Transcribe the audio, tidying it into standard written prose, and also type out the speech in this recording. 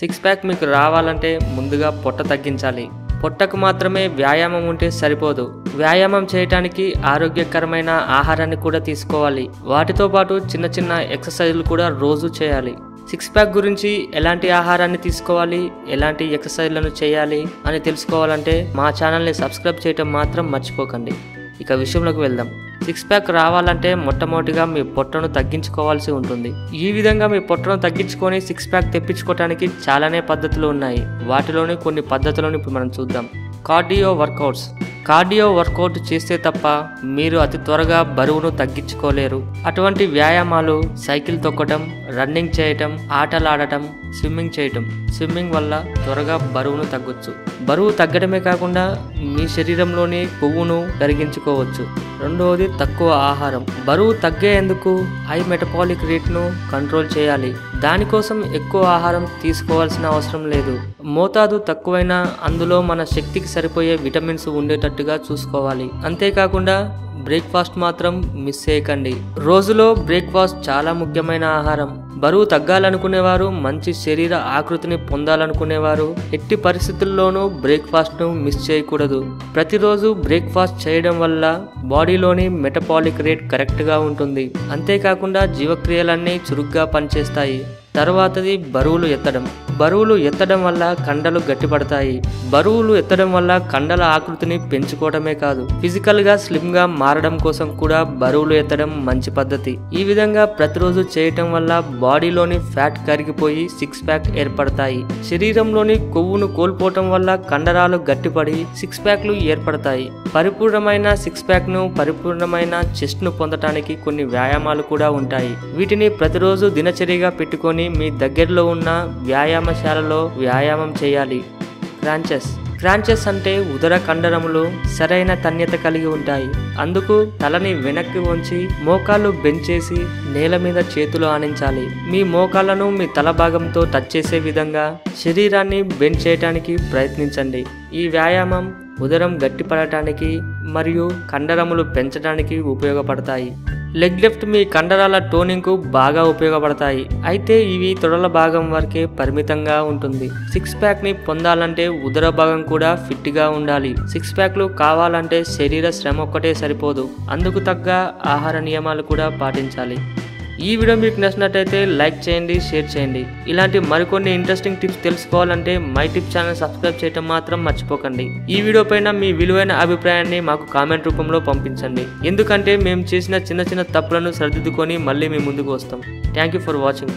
Six pack మీకు రావాలంటే ముందుగా పొట్ట తగ్గించాలి. పొట్టకు మాత్రమే వ్యాయామం ఉంటే సరిపోదు. వ్యాయామం చేయటానికి ఆరోగ్యకరమైన ఆహారాన్ని కూడా తీసుకోవాలి. వాటితో పాటు చిన్న చిన్న ఎక్సర్సైజ్లు కూడా రోజు చేయాలి. సిక్స్ ప్యాక్ గురించి ఎలాంటి ఆహారాన్ని తీసుకోవాలి, ఎలాంటి ఎక్సర్సైజ్లను చేయాలి అని తెలుసుకోవాలంటే మా ఛానల్ని సబ్స్క్రైబ్ చేయటం మాత్రం మర్చిపోకండి. ఇక విషయంలోకి వెళ్దాం. సిక్స్ ప్యాక్ రావాలంటే మొట్టమొదటిగా మీ పొట్టను తగ్గించుకోవాల్సి ఉంటుంది. ఈ విధంగా మీ పొట్టను తగ్గించుకొని సిక్స్ ప్యాక్ తెప్పించుకోవడానికి చాలానే పద్ధతులు ఉన్నాయి. వాటిలోని కొన్ని పద్ధతులను ఇప్పుడు మనం చూద్దాం. Cardio workouts. కార్డియో వర్కౌట్ చేస్తే తప్ప మీరు అతి త్వరగా బరువును తగ్గించుకోలేరు. అటువంటి వ్యాయామాలు సైకిల్ తొక్కటం, రన్నింగ్ చేయటం, ఆటలు ఆడటం, స్విమ్మింగ్ చేయటం. స్విమ్మింగ్ వల్ల త్వరగా బరువును తగ్గొచ్చు. బరువు తగ్గడమే కాకుండా మీ శరీరంలోని కొవ్వును కరిగించుకోవచ్చు. రెండవది తక్కువ ఆహారం. బరువు తగ్గేందుకు హై మెటబాలిక్ రేట్ను కంట్రోల్ చేయాలి. దానికోసం ఎక్కువ ఆహారం తీసుకోవాల్సిన అవసరం లేదు. మోతాదు తక్కువైనా అందులో మన శక్తికి సరిపోయే విటమిన్స్ ఉండేటట్టుగా చూసుకోవాలి. అంతేకాకుండా బ్రేక్ఫాస్ట్ మాత్రం మిస్ చేయకండి. రోజులో బ్రేక్ఫాస్ట్ చాలా ముఖ్యమైన ఆహారం. బరువు తగ్గాలనుకునేవారు, మంచి శరీర ఆకృతిని పొందాలనుకునేవారు ఎట్టి పరిస్థితుల్లోనూ బ్రేక్ఫాస్ట్ను మిస్ చేయకూడదు. ప్రతిరోజు బ్రేక్ఫాస్ట్ చేయడం వల్ల బాడీలోని మెటబాలిక్ రేట్ కరెక్ట్గా ఉంటుంది. అంతేకాకుండా జీవక్రియలన్నీ చురుగ్గా పనిచేస్తాయి. తర్వాతది బరువులు ఎత్తడం. బరువులు ఎత్తడం వల్ల కండలు గట్టిపడతాయి. బరువులు ఎత్తడం వల్ల కండల ఆకృతిని పెంచుకోవడమే కాదు, ఫిజికల్ గా స్లిమ్ గా మారడం కోసం కూడా బరువులు ఎత్తడం మంచి పద్ధతి. ఈ విధంగా ప్రతిరోజు చేయటం వల్ల బాడీలోని ఫ్యాట్ కరిగిపోయి సిక్స్ ప్యాక్ ఏర్పడతాయి. శరీరంలోని కొవ్వును కోల్పోవటం వల్ల కండరాలు గట్టిపడి సిక్స్ ప్యాక్లు ఏర్పడతాయి. పరిపూర్ణమైన సిక్స్ ప్యాక్ ను, పరిపూర్ణమైన చెస్ట్ ను పొందటానికి కొన్ని వ్యాయామాలు కూడా ఉంటాయి. వీటిని ప్రతిరోజు దినచర్యగా పెట్టుకొని మీ దగ్గరలో ఉన్న వ్యాయామశాలలో వ్యాయామం చేయాలి. క్రాంచెస్. క్రాంచెస్ అంటే ఉదర కండరములు సరైన తన్యత కలిగి ఉంటాయి. అందుకు తలని వెనక్కి వంచి మోకాళ్ళు బెండ్ చేసి నేల మీద చేతులు ఆనించాలి. మీ మోకాళ్ళను మీ తల భాగంతో టచ్ చేసే విధంగా శరీరాన్ని బెండ్ చేయడానికి ప్రయత్నించండి. ఈ వ్యాయామం ఉదరం గట్టిపడటానికి మరియు కండరములు పెంచడానికి ఉపయోగపడతాయి. లెగ్ లిఫ్ట్ మీ కండరాల టోనింగ్ కు బాగా ఉపయోగపడతాయి. అయితే ఇవి తొడల భాగం వరకే పరిమితంగా ఉంటుంది. సిక్స్ ప్యాక్ ని పొందాలంటే ఉదర భాగం కూడా ఫిట్ గా ఉండాలి. సిక్స్ ప్యాక్లు కావాలంటే శరీర శ్రమ ఒక్కటే సరిపోదు. అందుకు తగ్గ ఆహార నియమాలు కూడా పాటించాలి. ఈ వీడియో మీకు నచ్చినట్టయితే లైక్ చేయండి, షేర్ చేయండి. ఇలాంటి మరికొన్ని ఇంట్రెస్టింగ్ టిప్స్ తెలుసుకోవాలంటే మై టిప్ ఛానల్ సబ్స్క్రైబ్ చేయడం మాత్రం మర్చిపోకండి. ఈ వీడియో పైన మీ విలువైన అభిప్రాయాన్ని మాకు కామెంట్ రూపంలో పంపించండి. ఎందుకంటే మేము చేసిన చిన్న చిన్న తప్పులను సరిదిద్దుకొని మళ్ళీ మీ ముందుకు వస్తాం. Thank you for watching.